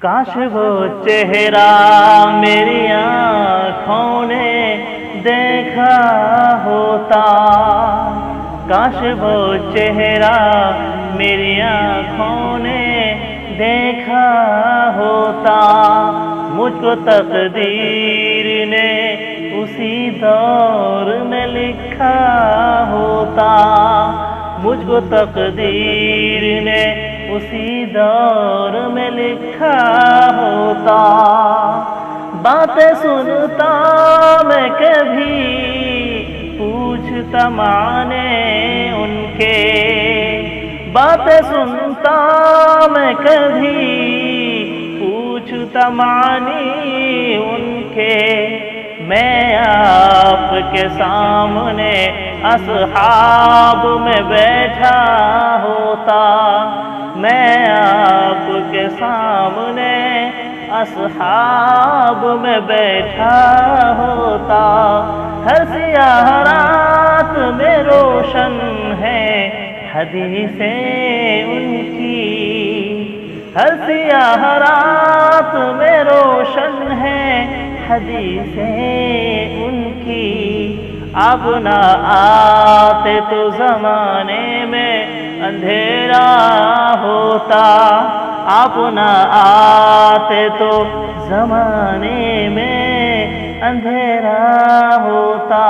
کاش وہ چہرہ میری آنکھوں نے دیکھا ہوتا، کاش وہ چہرہ میری آنکھوں نے دیکھا ہوتا، مجھ کو تقدیر نے اسی دور میں لکھا ہوتا، مجھ کو تقدیر نے اسی دور میں لکھا ہوتا۔ باتیں سنتا میں کبھی پوچھتا معنی ان کے، باتیں سنتا میں کبھی پوچھتا معنی ان کے، میں آپ کے سامنے اصحاب میں بیٹھا ہوتا، میں آپ کے سامنے اصحاب میں بیٹھا ہوتا۔ ہر سیاہ رات میں روشن ہے حدیثیں ان کی، ہر سیاہ رات میں روشن ہے حدیثیں ان کی۔ آپ نہ آتے تو زمانے میں اندھیرا ہوتا، آپ نہ آتے تو زمانے میں اندھیرا ہوتا۔